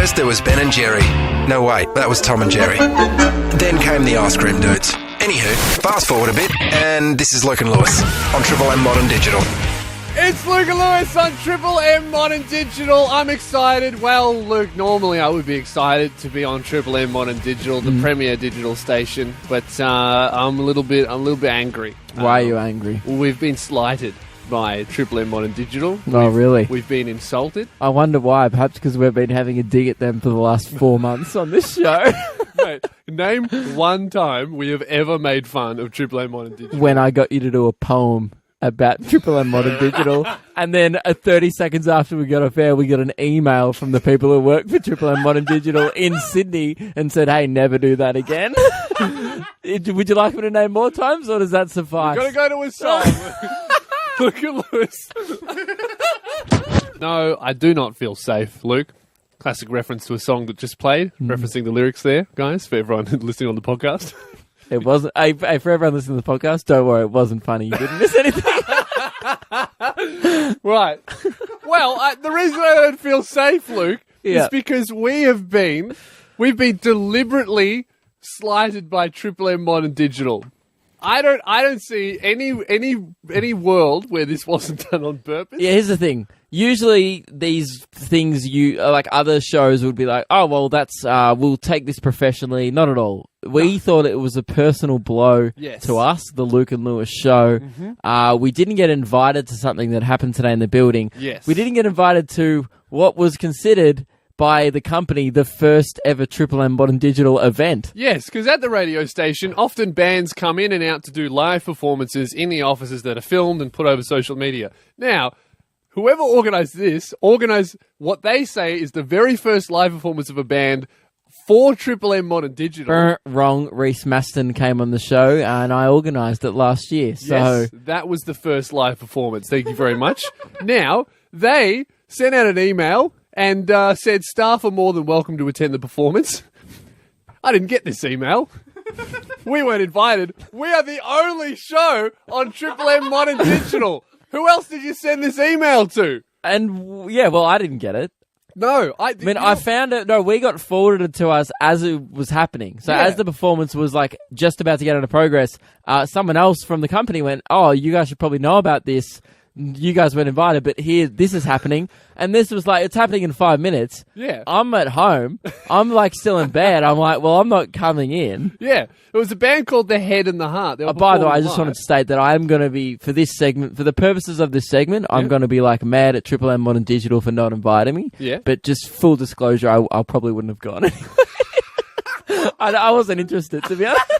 First there was Ben and Jerry. No, wait, that was Tom and Jerry. Then came the ice cream dudes. Anywho, fast forward a bit, and this is Luke and Lewis on Triple M Modern Digital. It's Luke and Lewis on Triple M Modern Digital. I'm excited. Well, Luke, normally I would be excited to be on Triple M Modern Digital, the premier digital station, but I'm a little bit angry. Why are you angry? We've been slighted by Triple M Modern Digital. Oh, really? We've been insulted. I wonder why. Perhaps because we've been having a dig at them for the last 4 months on this show. Mate, name one time we have ever made fun of Triple M Modern Digital. When I got you to do a poem about Triple M Modern Digital, and then 30 seconds after we got off air, we got an email from the people who work for Triple M Modern Digital in Sydney and said, hey, never do that again. Would you like me to name more times, or does that suffice? We've got to go to a song. Look at Lewis. No, I do not feel safe, Luke. Classic reference to a song that just played, referencing the lyrics there, guys, for everyone listening on the podcast. It wasn't. Hey, for everyone listening to the podcast, don't worry, it wasn't funny. You didn't miss anything. Right. Well, the reason I don't feel safe, Luke, is because we've been deliberately slighted by Triple M Modern Digital. I don't see any world where this wasn't done on purpose. Yeah, here's the thing. Usually these things, like other shows would be like, oh, well, that's we'll take this professionally. Not at all. We thought it was a personal blow to us, the Luke and Lewis show. Mm-hmm. We didn't get invited to something that happened today in the building. Yes. We didn't get invited to what was considered by the company the first ever Triple M Modern Digital event. Yes, because at the radio station, often bands come in and out to do live performances in the offices that are filmed and put over social media. Now, whoever organised this, organised what they say is the very first live performance of a band for Triple M Modern Digital. Wrong. Reese Maston came on the show and I organised it last year. So yes, that was the first live performance. Thank you very much. Now, they sent out an email and said staff are more than welcome to attend the performance. I didn't get this email. We weren't invited. We are the only show on Triple M Modern Digital. Who else did you send this email to? And yeah, well, I didn't get it. No, I found it. No, we got forwarded to us as it was happening. So as the performance was like just about to get into progress, someone else from the company went, "Oh, you guys should probably know about this. You guys weren't invited, but here, this is happening." And this was like, it's happening in 5 minutes. Yeah. I'm at home. I'm like still in bed. I'm like, well, I'm not coming in. Yeah. It was a band called The Head and the Heart. By the way, I just wanted to state that I'm going to be, for this segment, for the purposes of this segment, I'm going to be like mad at Triple M Modern Digital for not inviting me. Yeah. But just full disclosure, I probably wouldn't have gone anyway. I wasn't interested, to be honest.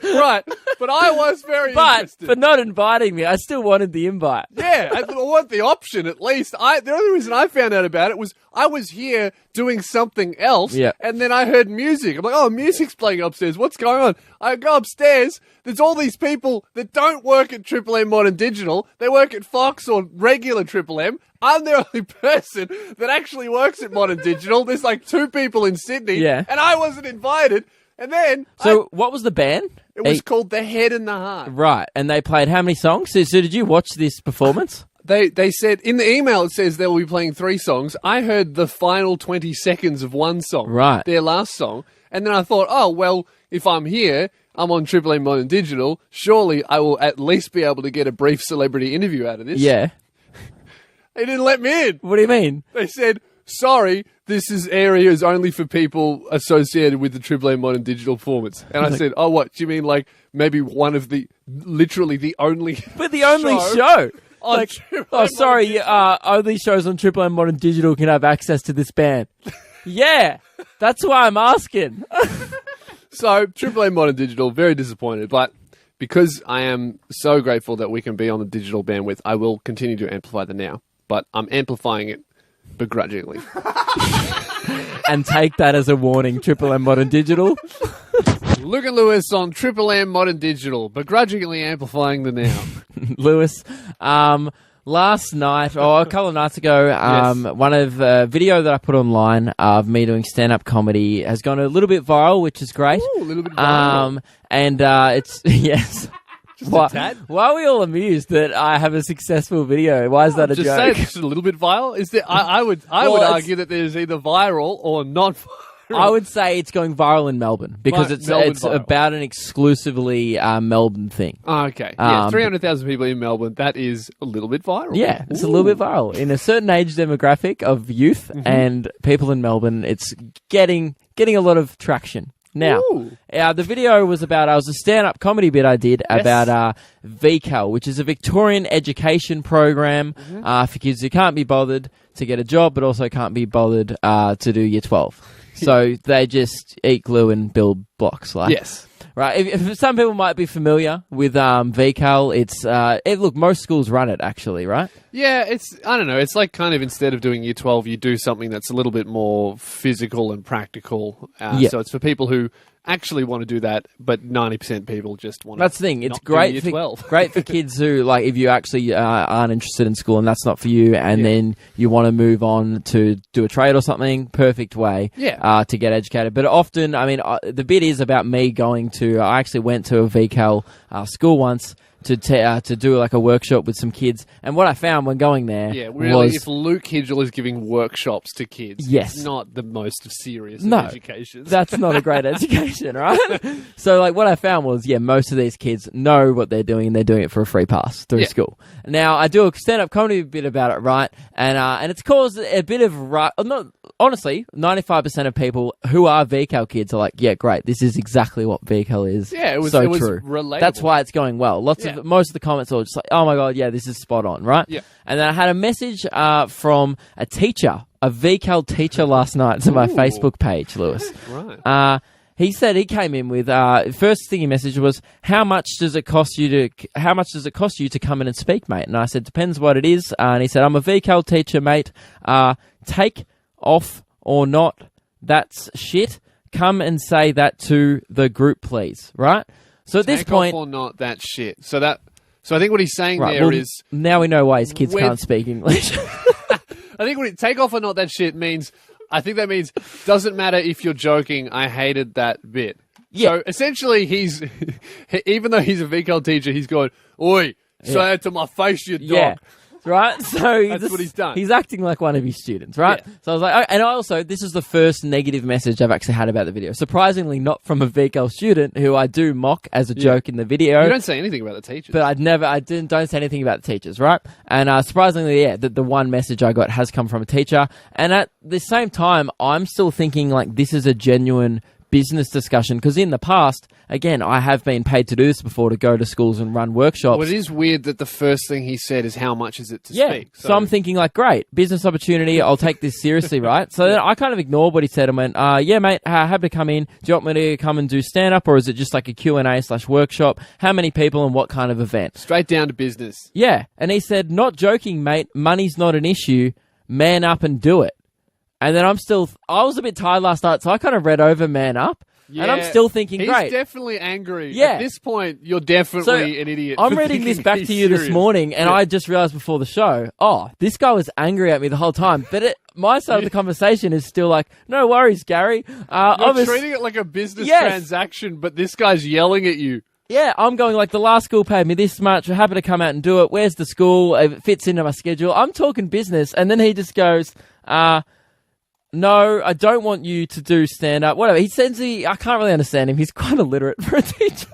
Right, but I was very interested. But for not inviting me, I still wanted the invite. Yeah, I want the option at least. The only reason I found out about it was I was here doing something else, and then I heard music. I'm like, oh, music's playing upstairs. What's going on? I go upstairs. There's all these people that don't work at Triple M Modern Digital. They work at Fox or regular Triple M. I'm the only person that actually works at Modern Digital. There's like 2 people in Sydney, and I wasn't invited. And then... what was the band? It was called The Head and the Heart. Right, and they played how many songs? So did you watch this performance? They said, in the email it says they will be playing 3 songs. I heard the final 20 seconds of one song. Right. Their last song. And then I thought, oh, well, if I'm here, I'm on Triple M Modern Digital, surely I will at least be able to get a brief celebrity interview out of this. Yeah. They didn't let me in. What do you mean? They said, sorry, this area is only for people associated with the Triple M Modern Digital performance. And I said, oh, what? Do you mean like maybe one of the, literally the only But the only show. Like, sorry, only shows on Triple M Modern Digital can have access to this band. Yeah, that's why I'm asking. So, Triple M Modern Digital, very disappointed. But because I am so grateful that we can be on the digital bandwidth, I will continue to amplify the now. But I'm amplifying it begrudgingly. And take that as a warning, Triple M Modern Digital. Luke and Lewis on Triple M Modern Digital, begrudgingly amplifying the now. Lewis, last night, or a couple of nights ago, one of video that I put online of me doing stand-up comedy has gone a little bit viral, which is great. Ooh, a little bit viral. And it's, yes. Just a tad. Why are we all amused that I have a successful video? Why is that a just joke? Say it's just a little bit viral. Is there? I would argue that there's either viral or not viral. I would say it's going viral in Melbourne because it's about an exclusively Melbourne thing. Oh, okay. Yeah, 300,000 people in Melbourne. That is a little bit viral. Yeah, it's a little bit viral. In a certain age demographic of youth and people in Melbourne, it's getting a lot of traction. Now, the video was about, it was a stand-up comedy bit I did about VCAL, which is a Victorian education program for kids who can't be bothered to get a job, but also can't be bothered to do Year 12. So they just eat glue and build blocks. Yes. Right. If some people might be familiar with VCAL, it's look, most schools run it actually, right? Yeah, I don't know. It's like kind of instead of doing Year 12, you do something that's a little bit more physical and practical. So it's for people who actually want to do that, but 90% people just want to. That's the thing. It's great for kids who, like, if you actually aren't interested in school and that's not for you, and then you want to move on to do a trade or something, perfect way to get educated. But often, I mean, the bit is about me going to, I actually went to a VCAL school once to do like a workshop with some kids, and what I found when going there, was, if Luke Hidgel is giving workshops to kids, it's not the most serious of educations. That's not a great education, right? So like what I found was, most of these kids know what they're doing, and they're doing it for a free pass through school. Now I do a stand-up comedy bit about it, right? And it's caused a bit of honestly, 95% of people who are VCAL kids are like, yeah, great, this is exactly what VCAL is. Yeah, it was true. Relatable. That's why it's going well. Most of the comments are just like, oh my God, yeah, this is spot on, right? Yeah. And then I had a message from a teacher, a VCAL teacher last night to my Facebook page, Lewis. Right. He said he came in with first thing he messaged was, how much does it cost you to come in and speak, mate? And I said, depends what it is. And he said, I'm a VCAL teacher, mate. Take off or not, that's shit. Come and say that to the group, please. Right? So at this point, take off or not, that's shit. So I think what he's saying is now we know why his kids can't speak English. I think take off or not, that shit means. I think that means doesn't matter if you're joking. I hated that bit. Yeah. So essentially, he's even though he's a VCAL teacher, he's going, "Oi, say that to my face, you dog." Yeah. Right? So that's what he's done. He's acting like one of his students, right? Yeah. So I was like, this is the first negative message I've actually had about the video. Surprisingly, not from a VCAL student who I do mock as a joke in the video. You don't say anything about the teachers. But don't say anything about the teachers, right? And surprisingly, the one message I got has come from a teacher. And at the same time, I'm still thinking like this is a genuine business discussion, because in the past, again, I have been paid to do this before, to go to schools and run workshops. Well, it is weird that the first thing he said is how much is it to speak. So I'm thinking like, great, business opportunity, I'll take this seriously, right? So then I kind of ignored what he said and went, yeah, mate, happy to come in. Do you want me to come and do stand-up, or is it just like a Q&A/workshop? How many people and what kind of event? Straight down to business. Yeah. And he said, not joking, mate, money's not an issue. Man up and do it. And then I was a bit tired last night, so I kind of read over Man Up. Yeah, and I'm still thinking, great. He's definitely angry. Yeah. At this point, you're definitely an idiot. I'm reading this back to you this morning, and I just realised before the show, this guy was angry at me the whole time. But my side of the conversation is still like, no worries, Gary. You're treating it like a business transaction, but this guy's yelling at you. Yeah, I'm going like, the last school paid me this much. We're happy to come out and do it. Where's the school? It fits into my schedule. I'm talking business. And then he just goes, no, I don't want you to do stand-up. Whatever. He sends I can't really understand him. He's quite illiterate for a teacher.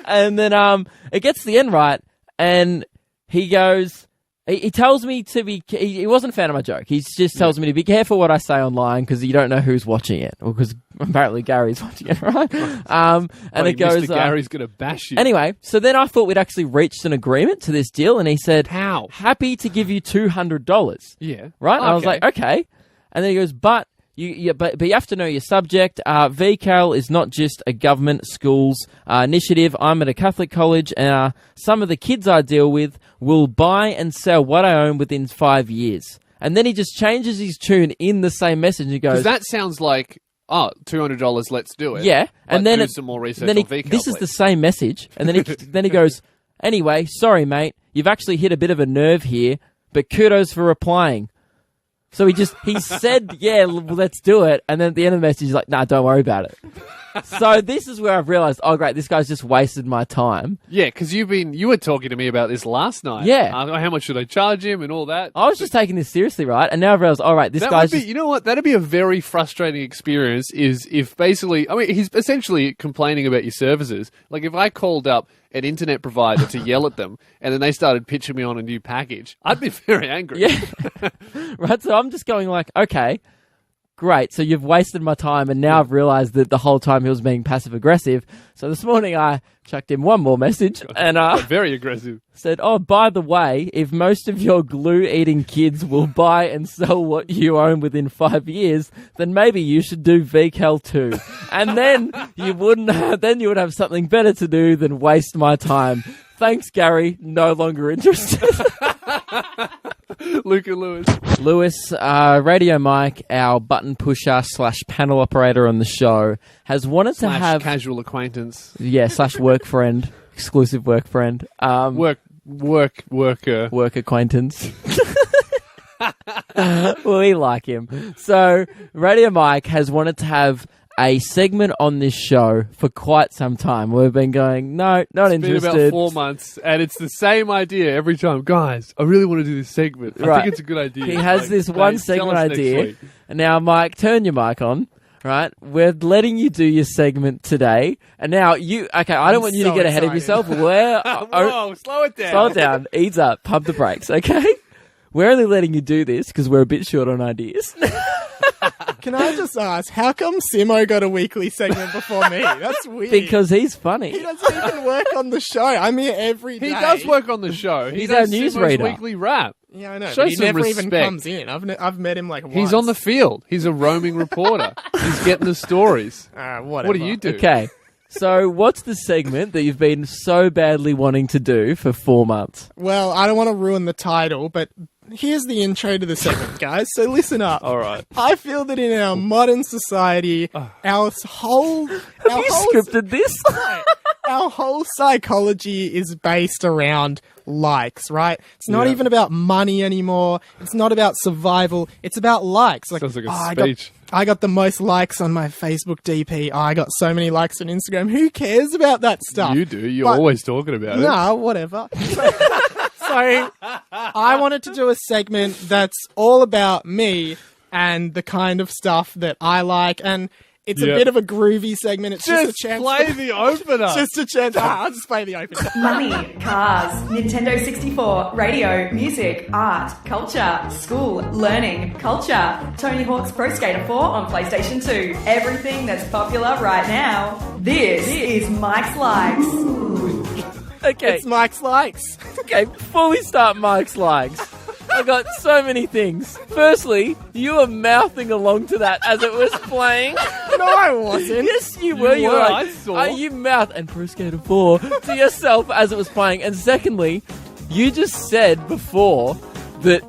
And then it gets to the end right, and he goes, he tells me to be, he wasn't a fan of my joke. He just tells me to be careful what I say online, because you don't know who's watching it. Or because apparently Gary's watching it, right? And it goes, Mr. Gary's going to bash you. Anyway, so then I thought we'd actually reached an agreement to this deal, and he said, how? Happy to give you $200. Yeah. Right? And I was like, okay. And then he goes, but you have to know your subject. VCAL is not just a government schools initiative. I'm at a Catholic college, and some of the kids I deal with will buy and sell what I own within 5 years. And then he just changes his tune in the same message. He goes, that sounds like, $200, let's do it. Yeah. And then do some more research on VCAL, this is the same message. And then then he goes, anyway, sorry, mate, you've actually hit a bit of a nerve here, but kudos for replying. So he said, yeah, let's do it. And then at the end of the message, he's like, nah, don't worry about it. So this is where I've realised, oh great, this guy's just wasted my time. Yeah, because you were talking to me about this last night. Yeah. How much should I charge him and all that. I was just taking this seriously, right? And now I've realised, all right, this guy's just... You know what? That'd be a very frustrating experience is if basically... I mean, he's essentially complaining about your services. Like, if I called up an internet provider to yell at them and then they started pitching me on a new package, I'd be very angry. Yeah. Right, so I'm just going like, okay... Great, so you've wasted my time, and now I've realised that the whole time he was being passive-aggressive. So this morning I chucked him one more message, and very aggressive. Said, oh, by the way, if most of your glue-eating kids will buy and sell what you own within 5 years, then maybe you should do VCAL too. And then you would have something better to do than waste my time. Thanks, Gary. No longer interested. Luke and Lewis. Lewis, Radio Mike, our button pusher / panel operator on the show, has wanted to have... casual acquaintance. Yeah, / work friend. Exclusive work friend. Worker. Work acquaintance. We like him. So, Radio Mike has wanted to have a segment on this show for quite some time. We've been going, no, not interested. It's been about 4 months, and it's the same idea every time. Guys, I really want to do this segment. I think it's a good idea. He has this one segment idea. And now, Mike, turn your mic on. Right? We're letting you do your segment today. And now you... Okay, I don't want you to get ahead of yourself. Whoa, slow it down. Slow it down. Ease up. Pump the brakes, okay? We're only letting you do this because we're a bit short on ideas. Can I just ask, how come Simo got a weekly segment before me? That's weird. Because he's funny. He doesn't even work on the show. I'm here every day. He does work on the show. He's our newsreader. Weekly rap. Yeah, I know. Show But he some never respect. even comes in. I've met him like once. He's on the field. He's a roaming reporter. He's getting the stories. Whatever. What do you do? Okay. So what's the segment that you've been so badly wanting to do for 4 months? Well, I don't want to ruin the title, but here's the intro to the segment, guys. So listen up. All right. I feel that in our modern society, our whole... Have you scripted this? Our whole psychology is based around likes, right? It's not even about money anymore. It's not about survival. It's about likes. Like, sounds like a speech. I got the most likes on my Facebook DP. I got so many likes on Instagram. Who cares about that stuff? You do. You're always talking about it. No, whatever. So I wanted to do a segment that's all about me and the kind of stuff that I like, and it's a bit of a groovy segment. It's just a chance. Play the opener. Just a chance. I'll just play the opener. Money, cars, Nintendo 64, radio, music, art, culture, school, learning, culture, Tony Hawk's Pro Skater 4 on PlayStation 2. Everything that's popular right now. This is Mike's Likes. Okay. It's Mike's Likes. Okay, before we start Mike's Likes, I got so many things. Firstly, you were mouthing along to that as it was playing. No, I wasn't. Yes, you were. You were like, I saw. You mouthed and Pro Skater 4 to yourself as it was playing. And secondly, you just said before that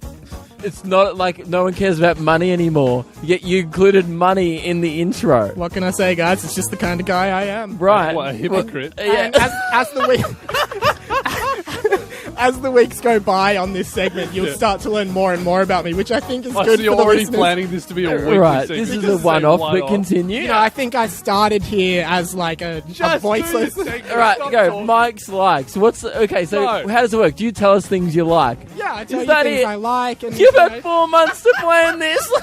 it's not like no one cares about money anymore. Yet you included money in the intro. What can I say, guys? It's just the kind of guy I am. Right. What a hypocrite. And as the week... As the weeks go by on this segment, you'll start to learn more and more about me, which I think is good so for you're the already listeners. planning this to be a weekly Right, segment. this is a one-off, but continue. You know, I think I started here as like a voiceless... All right, go. Mike's Likes. Okay, so how does it work? Do you tell us things you like? Yeah, I tell Is you that things it? I like. And You've had 4 months to plan this.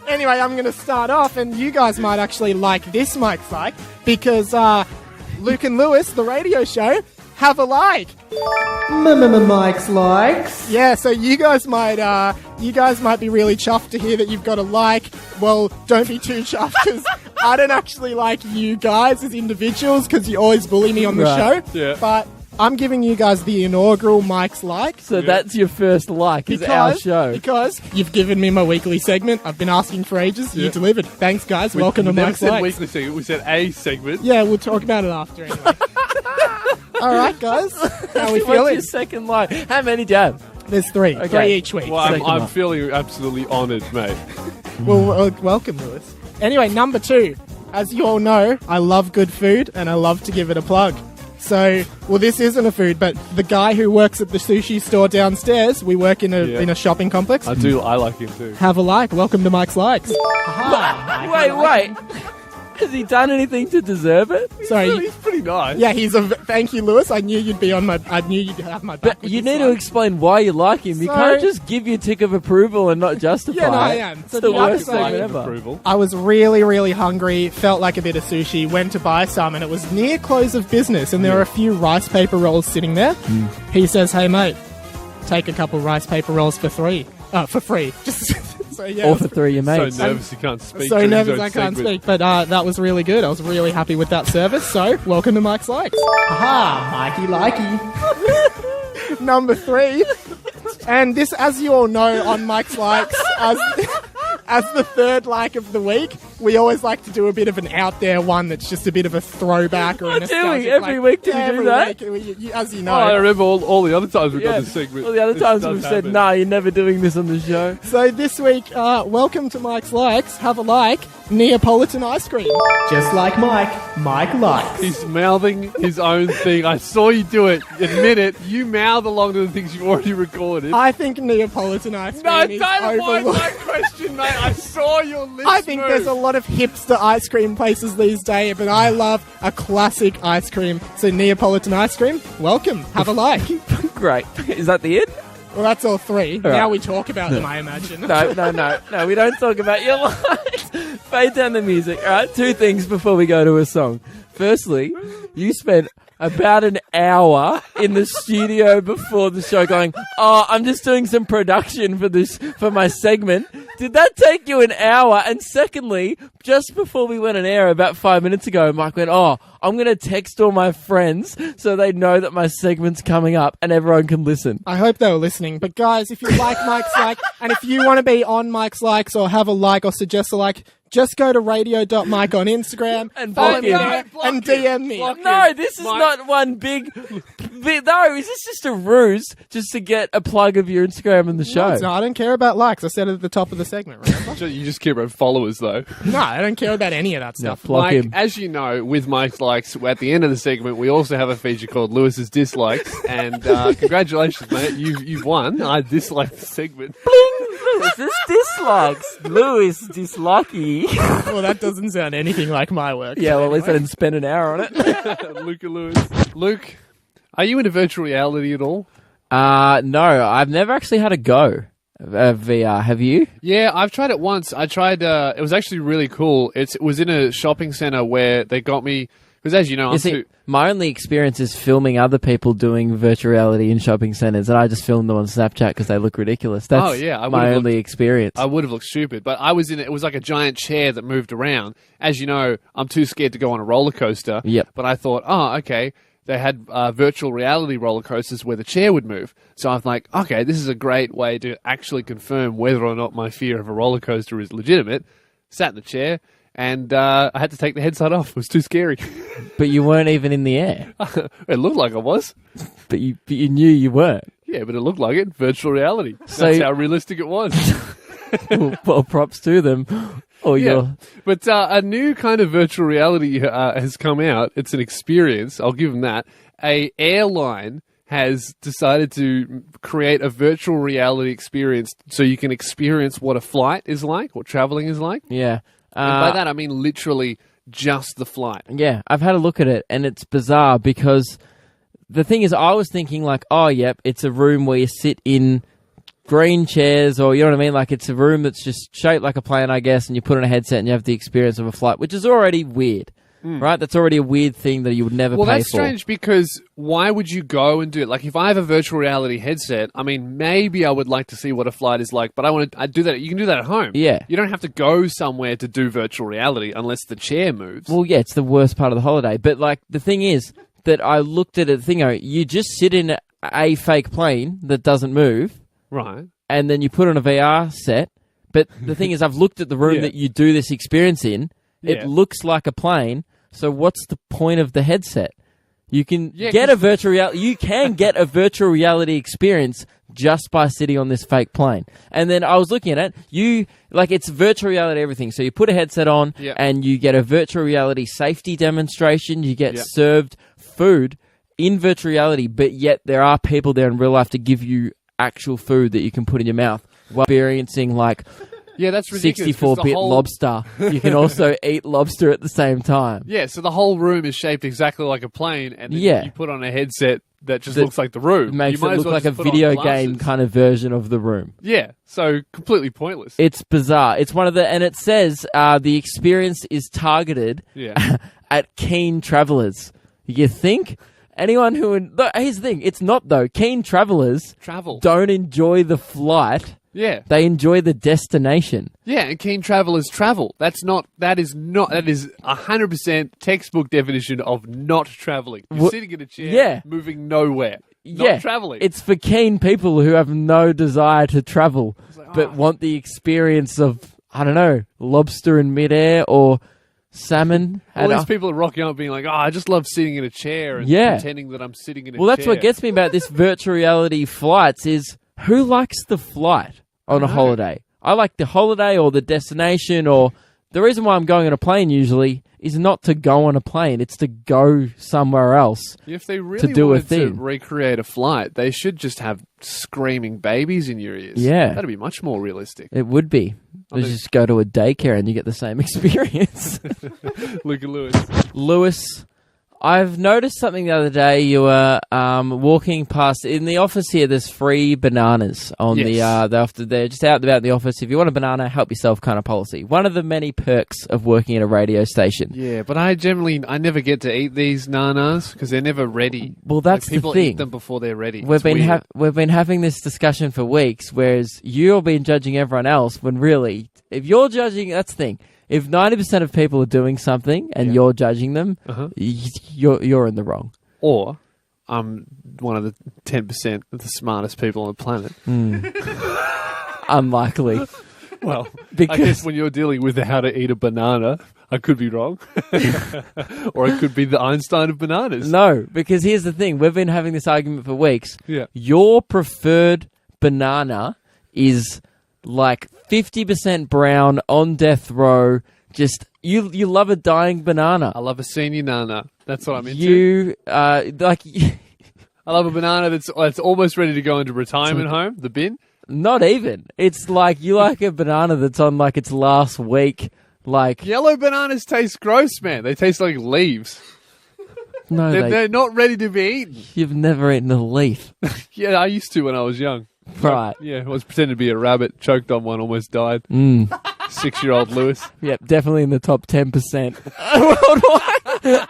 Anyway, I'm going to start off, and you guys might actually like this Mike's Like, because Luke and Lewis, the radio show, have a like. Mike's Likes. Yeah, so you guys might be really chuffed to hear that you've got a like. Well, don't be too chuffed, because I don't actually like you guys as individuals, because you always bully me on the show. Yeah. But I'm giving you guys the inaugural Mike's Like. So that's your first like, is our show. Because you've given me my weekly segment. I've been asking for ages. You delivered. Thanks, guys. Welcome to Mike's Likes. Likes. Weekly segment. We said a segment. Yeah, we'll talk about it after anyway. All right, guys. How we What's feeling? your second like? How many do you have? There's three. Okay. 3 each week. Well, I'm feeling absolutely honoured, mate. Well, welcome, Lewis. Anyway, number 2. As you all know, I love good food, and I love to give it a plug. So, well, this isn't a food, but the guy who works at the sushi store downstairs, we work in a shopping complex. I like him too. Have a like. Welcome to Mike's Likes. Wait. Has he done anything to deserve it? Sorry. He's pretty nice. Yeah, thank you, Lewis. I knew you'd have my back. But you need to explain why you like him. You can't just give your tick of approval and not justify it. Yeah, no, I am. It's the worst thing Like ever. approval. I was really, really hungry, felt like a bit of sushi, went to buy some, and it was near close of business, and there were a few rice paper rolls sitting there. He says, "Hey, mate, take a couple rice paper rolls for free. Just so, yeah, All for three, your mates. So nervous he can't speak. So during his nervous own I can't segment. speak, but that was really good. I was really happy with that service. So welcome to Mike's Likes. Aha, Mikey likey. Number 3, and this, as you all know, on Mike's Likes, as the third like of the week, we always like to do a bit of an out there one that's just a bit of a throwback or a Oh, do we? nostalgic. Every week do we do that? Week, as you know. Oh, I remember all the other times we've done this segment. All the other This times does we've said, happen. "Nah, you're never doing this on the show." So this week, welcome to Mike's Likes. Have a like, Neapolitan ice cream. Just like Mike likes. He's mouthing his own thing. I saw you do it. Admit it. You mouth along to the things you've already recorded. I think Neapolitan ice cream No, is don't avoid overlooked. my question, mate. I saw your lips I think move. there's a lot of hipster ice cream places these days, but I love a classic ice cream. So Neapolitan ice cream, welcome. Have a like. Great. Is that the end? Well, that's all 3. All Now right. we talk about them, I imagine. No, we don't talk about your lives. Fade down the music. All right, 2 things before we go to a song. Firstly, you spent about an hour in the studio before the show going, "Oh, I'm just doing some production for my segment." Did that take you an hour? And secondly, just before we went on air about 5 minutes ago, Mike went, "Oh, I'm going to text all my friends so they know that my segment's coming up and everyone can listen." I hope they were listening. But guys, if you like Mike's Like, and if you want to be on Mike's Likes or have a like or suggest a like, just go to radio.mike on Instagram And follow block me him. there Block and him. DM me. Block him. No, this is Mike. not one big. No, is this just a ruse just to get a plug of your Instagram in the show? No, I don't care about likes. I said it at the top of the segment, remember? You just care about followers, though. No, I don't care about any of that stuff. block Mike, him. as you know, with Mike's Likes, at the end of the segment, we also have a feature called Lewis's Dislikes. And congratulations, mate. You've won. I dislike the segment. Lewis's dislikes. Lewis dislikey. Well, that doesn't sound anything like my work. Yeah, well, at least I didn't spend an hour on it. Luca Lewis. Luke, are you into virtual reality at all? No, I've never actually had a go of VR. Have you? Yeah, I've tried it once. I tried, it was actually really cool. It was in a shopping center where they got me, because as you know, My only experience is filming other people doing virtual reality in shopping centers, and I just filmed them on Snapchat because they look ridiculous. That's my only experience. I would have looked stupid, but I was in it. It was like a giant chair that moved around. As you know, I'm too scared to go on a roller coaster. Yep. But I thought, oh, okay. They had virtual reality roller coasters where the chair would move. So I'm like, okay, this is a great way to actually confirm whether or not my fear of a roller coaster is legitimate. Sat in the chair, and I had to take the headset off. It was too scary. But you weren't even in the air. It looked like I was. But you knew you weren't. Yeah, but it looked like it. Virtual reality. So- That's how realistic it was. Well, props to them. Or Yeah, but a new kind of virtual reality has come out. It's an experience. I'll give them that. A airline has decided to create a virtual reality experience so you can experience what a flight is like, what traveling is like. Yeah. And by that, I mean literally just the flight. Yeah, I've had a look at it, and it's bizarre because the thing is, I was thinking like, oh, yep, it's a room where you sit in green chairs, or you know what I mean? Like, it's a room that's just shaped like a plane, I guess, and you put on a headset and you have the experience of a flight, which is already weird, right? That's already a weird thing that you would never pay for. Well, that's strange because why would you go and do it? Like, if I have a virtual reality headset, I mean, maybe I would like to see what a flight is like, but I'd do that. You can do that at home. Yeah. You don't have to go somewhere to do virtual reality unless the chair moves. Well, yeah, it's the worst part of the holiday. But, like, the thing is that I looked at it, you just sit in a fake plane that doesn't move. Right. And then you put on a VR set. But the thing is, I've looked at the room Yeah. that you do this experience in. Yeah. It looks like a plane. So what's the point of the headset? You can Yeah, get a virtual reality. You can get a virtual reality experience just by sitting on this fake plane. And then I was looking at it. It's virtual reality everything. So you put a headset on, Yep. and you get a virtual reality safety demonstration. You get Yep. served food in virtual reality, but yet there are people there in real life to give you actual food that you can put in your mouth while experiencing like Yeah, that's ridiculous. 64-bit lobster. You can also eat lobster at the same time. Yeah, so the whole room is shaped exactly like a plane, and then you put on a headset that just looks like the room. It makes it look like a video game kind of version of the room. Yeah, so completely pointless. It's bizarre. It's one of the... And it says the experience is targeted at keen travellers. You think? Anyone who... Here's the thing. It's not, though. Keen travellers don't enjoy the flight. Yeah. They enjoy the destination. Yeah, and keen travellers travel. That is 100% textbook definition of not travelling. You're sitting in a chair, moving nowhere. Not travelling. It's for keen people who have no desire to travel, but want the experience of, I don't know, lobster in midair or salmon. All these people are rocking up being like, I just love sitting in a chair and pretending that I'm sitting in a chair. Well, that's what gets me about this virtual reality flights is... Who likes the flight on a holiday? I like the holiday or the destination, or the reason why I'm going on a plane usually is not to go on a plane. It's to go somewhere else. If they really wanted to recreate a flight, they should just have screaming babies in your ears. Yeah. That'd be much more realistic. It would be. You just go to a daycare and you get the same experience. Look at Lewis. Lewis... I've noticed something the other day. You were walking past in the office here. There's free bananas on they're just out and about in the office. If you want a banana, help yourself kind of policy. One of the many perks of working at a radio station. Yeah, but I never get to eat these nanas because they're never ready. Well, that's the thing. People eat them before they're ready. We've been having this discussion for weeks, whereas you've been judging everyone else when really, if you're judging, that's the thing. If 90% of people are doing something and you're judging them, you're in the wrong. Or I'm one of the 10% of the smartest people on the planet. Unlikely. Well, I guess when you're dealing with how to eat a banana, I could be wrong. Or I could be the Einstein of bananas. No, because here's the thing. We've been having this argument for weeks. Yeah. Your preferred banana is... like 50% brown, on death row, just, you love a dying banana. I love a senior nana. That's what I'm into. You, I love a banana that's almost ready to go into retirement home, the bin. Not even. It's like, you like a banana that's on like its last week, like... Yellow bananas taste gross, man. They taste like leaves. No, they're not ready to be eaten. You've never eaten a leaf. Yeah, I used to when I was young. Right. Yeah, I was pretending to be a rabbit, choked on one, almost died. 6-year-old Lewis. Yep, definitely in the top 10% worldwide.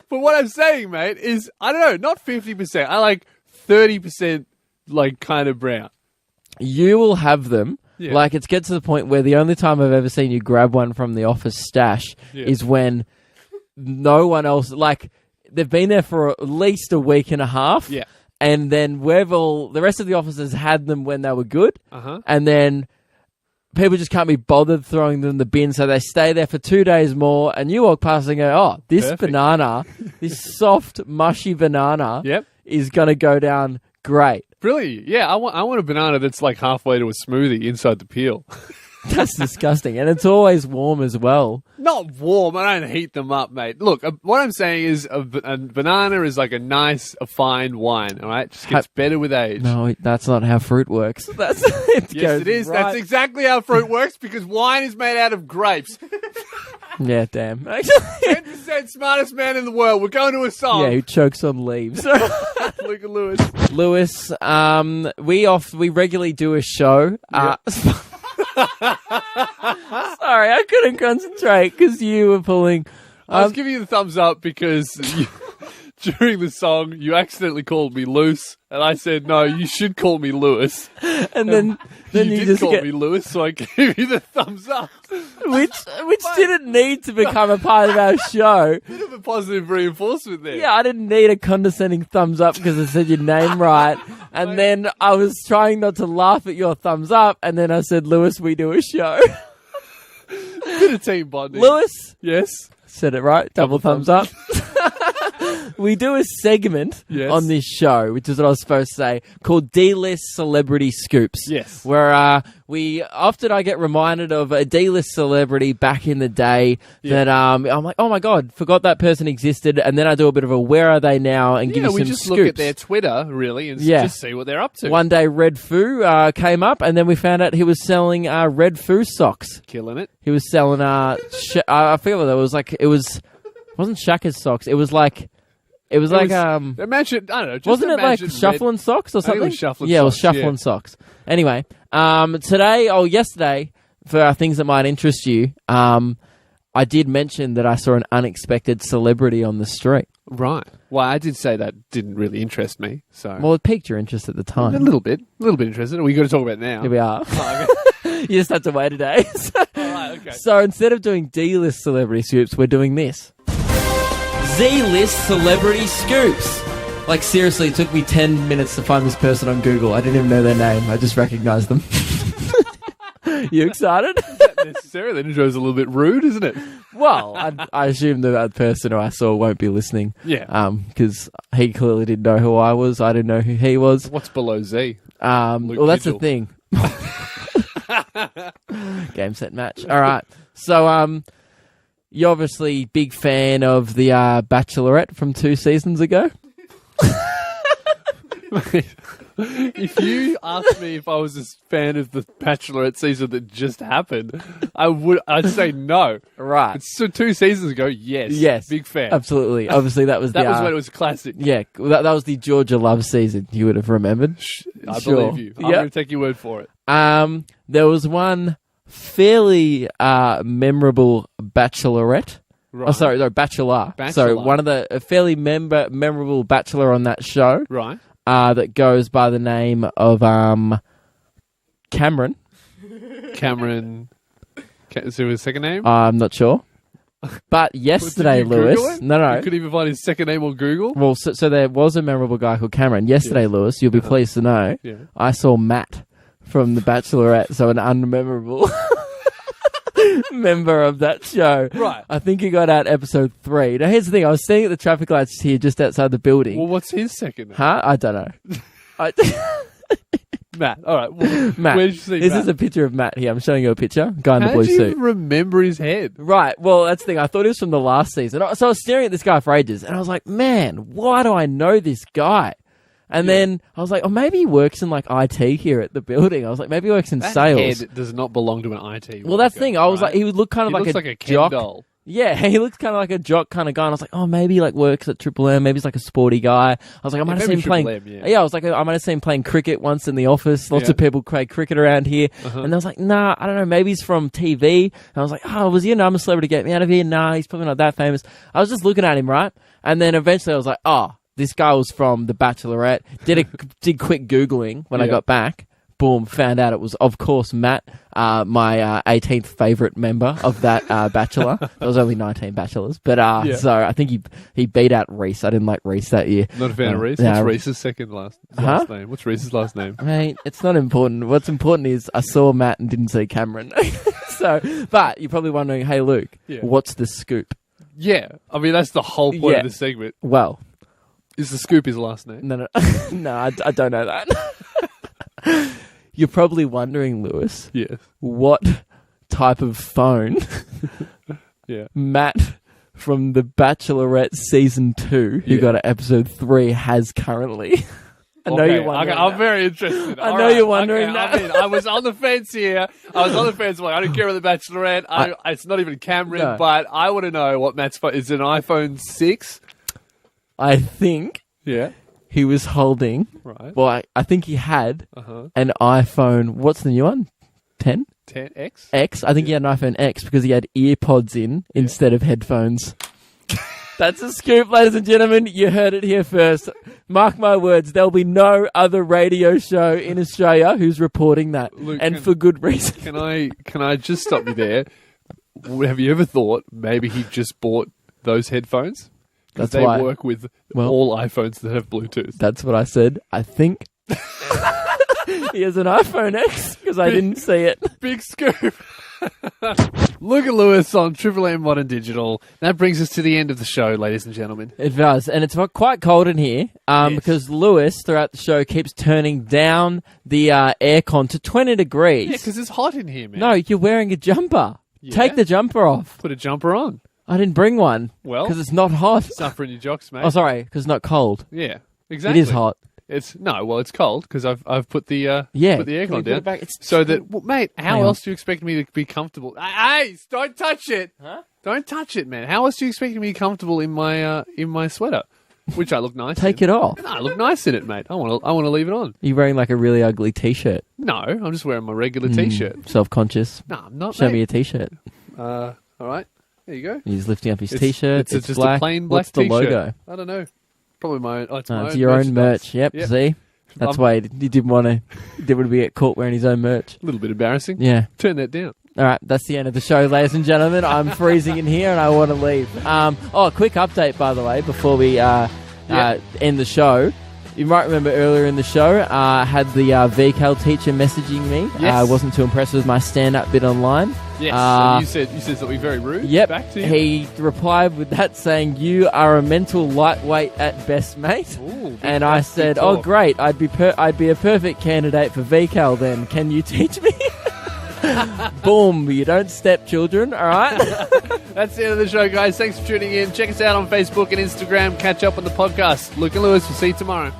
But what I'm saying, mate, is, I don't know, not 50%. I like 30%, like, kind of brown. You will have them. Yeah. Like, it's get to the point where the only time I've ever seen you grab one from the office stash is when no one else, like, they've been there for at least a week and a half. Yeah. And then the rest of the officers had them when they were good. And then people just can't be bothered throwing them in the bin. So they stay there for 2 days more. And you walk past and go, this banana, this soft, mushy banana is going to go down great. Brilliant. Yeah, I want a banana that's like halfway to a smoothie inside the peel. That's disgusting. And it's always warm as well. Not warm. I don't heat them up, mate. Look, what I'm saying is a banana is like a fine wine, all right? Just gets better with age. No, that's not how fruit works. Yes, it is. Right. That's exactly how fruit works because wine is made out of grapes. Yeah, damn. 10% smartest man in the world. We're going to a song. Yeah, who chokes on leaves. Look at Lewis. Lewis, we regularly do a show. Yeah. Sorry, I couldn't concentrate because you were pulling. I was giving you the thumbs up because during the song you accidentally called me Loose, and I said no, you should call me Lewis. And then you did call me Lewis, so I gave you the thumbs up, which didn't need to become a part of our show. Bit of a positive reinforcement there. Yeah, I didn't need a condescending thumbs up because I said your name right. And then I was trying not to laugh at your thumbs up, and then I said, Lewis, we do a show. Bit of team bonding. Lewis? Yes? Said it right. Double thumbs up. We do a segment on this show, which is what I was supposed to say, called D-List Celebrity Scoops. Yes. Where often I get reminded of a D-list celebrity back in the day that I'm like, oh my God, forgot that person existed. And then I do a bit of a where are they now and give you some we just scoops. look at their Twitter, really, and just see what they're up to. One day Red Foo came up, and then we found out he was selling Red Foo socks. Killing it. He was selling, I forget what it was, like, it wasn't Shaka's socks, it was like, imagine, I don't know. Wasn't it like shuffling socks or something? I think it was shuffling it was socks, shuffling socks. Anyway, yesterday, for things that might interest you, I did mention that I saw an unexpected celebrity on the street. Right. Well, I did say that didn't really interest me. So. Well, it piqued your interest at the time. A little bit interested. We got to talk about it now. Here we are. Oh, okay. You just have to wait a day. Right, okay. So instead of doing D-list celebrity scoops, we're doing this. Z-list celebrity scoops. Like, seriously, it took me 10 minutes to find this person on Google. I didn't even know their name. I just recognized them. You excited? Not necessarily. That was a little bit rude, isn't it? Well, I assume that person who I saw won't be listening. Yeah. Because he clearly didn't know who I was. I didn't know who he was. What's below Z? Well, that's the thing. Game, set, match. All right. So, you're obviously big fan of the Bachelorette from 2 seasons ago. If you asked me if I was a fan of the Bachelorette season that just happened, I'd say no. Right. It's 2 seasons ago, yes. Big fan. Absolutely. Obviously, that was that was when it was classic. Yeah, that was the Georgia Love season. You would have remembered. I believe you. I'm going to take your word for it. There was one fairly memorable Bachelorette. Right. Oh, sorry, Bachelor. So one of the fairly memorable Bachelor on that show. Right. That goes by the name of Cameron. Cameron. Is there his second name? I'm not sure. But yesterday, Lewis. No. You couldn't even find his second name on Google? Well, so there was a memorable guy called Cameron. Yesterday, Lewis, you'll be pleased to know, I saw Matt from The Bachelorette, so an unmemorable member of that show. Right. I think he got out episode 3. Now, here's the thing. I was standing at the traffic lights here just outside the building. Well, what's his second name? Huh? I don't know. Matt. All right. Well, Matt. Where did you see This Matt? is a picture of Matt here. I'm showing you a picture. Guy in the blue How do suit. you remember his head? Right. Well, that's the thing. I thought it was from the last season. So I was staring at this guy for ages, and I was like, man, why do I know this guy? And then I was like, oh, maybe he works in like IT here at the building. I was like, maybe he works in sales. Head does not belong to an IT. Well, that's the thing. I was like, he would look kind of he like looks a like a jock. Ken doll. Yeah, he looked kind of like a jock kind of guy. And I was like, oh, maybe he like works at Triple M. Maybe he's like a sporty guy. I was like, I might have seen him playing. I was like, I might have seen him playing cricket once in the office. Lots of people play cricket around here. And I was like, nah, I don't know. Maybe he's from TV. And I was like, oh, was he a number celebrity? Get me out of here. Nah, he's probably not that famous. I was just looking at him, right? And then eventually I was like, oh, this guy was from The Bachelorette. Did quick Googling when I got back. Boom, found out it was, of course, Matt, my 18th favourite member of that Bachelor. There was only 19 Bachelors. But so I think he beat out Reese. I didn't like Reese that year. Not a fan of Reese? What's Reese's last name? What's Reese's last name? I mean, it's not important. What's important is I saw Matt and didn't see Cameron. But you're probably wondering, hey, Luke, what's the scoop? Yeah. I mean, that's the whole point of the segment. Well. Is the scoop his last name? No. No, I don't know that. You're probably wondering, Lewis. Yes. What type of phone Matt from The Bachelorette Season 2, who got to episode 3, has currently. I know you're wondering. I'm very interested. I know you're wondering that. I mean, I was on the fence here. I don't care about The Bachelorette. It's not even Cameron, but I want to know what Matt's phone is. It an iPhone 6? I think. Yeah. He was holding. Right. Well, I think he had an iPhone. What's the new one? 10? 10X? X. I think he had an iPhone X because he had ear pods in instead of headphones. That's a scoop, ladies and gentlemen. You heard it here first. Mark my words, there'll be no other radio show in Australia who's reporting that. Luke, for good reason. Can I just stop you there? Have you ever thought maybe he just bought those headphones? Because they work with all iPhones that have Bluetooth. That's what I said. I think. He has an iPhone X because I didn't see it. Big scoop. Luke and Lewis on Triple M Modern Digital. That brings us to the end of the show, ladies and gentlemen. It does, and it's quite cold in here because Lewis, throughout the show, keeps turning down the aircon to 20 degrees. Yeah, because it's hot in here, man. No, you're wearing a jumper. Yeah? Take the jumper off. Put a jumper on. I didn't bring one. Well, because it's not hot. Suffering your jocks, mate. Oh, sorry, because it's not cold. Yeah, exactly. It is hot. It's it's cold because I've put the put the aircon down. Mate, how else do you expect me to be comfortable? Hey, don't touch it. Huh? Don't touch it, man. How else do you expect me to be comfortable in my sweater, which I look nice. Take it off. No, I look nice in it, mate. I want to leave it on. You're wearing like a really ugly t-shirt. No, I'm just wearing my regular t-shirt. Self-conscious. No, I'm not. Show me your t-shirt. All right, there you go. He's lifting up his t-shirt. It's just black. a plain black What's the t-shirt. logo? I don't know. Probably my own. Oh, it's my own. It's your own merch. Yep. Yep. See. That's why he didn't want to get caught wearing his own merch. A little bit embarrassing. Yeah. Turn that down. All right, that's the end of the show, ladies and gentlemen. I'm freezing in here and I want to leave. Quick update, by the way, before we end the show. You might remember earlier in the show, I had the VCAL teacher messaging me. Yes. I wasn't too impressed with my stand-up bit online. Yes, and you said something very rude. Yep. Back to you. He replied with that saying, "You are a mental lightweight at best, mate." Ooh, and I said, "Oh, great! I'd be a perfect candidate for VCAL. Then, can you teach me?" Boom! You don't step, children. All right. That's the end of the show, guys. Thanks for tuning in. Check us out on Facebook and Instagram. Catch up on the podcast. Luke and Lewis. We'll see you tomorrow.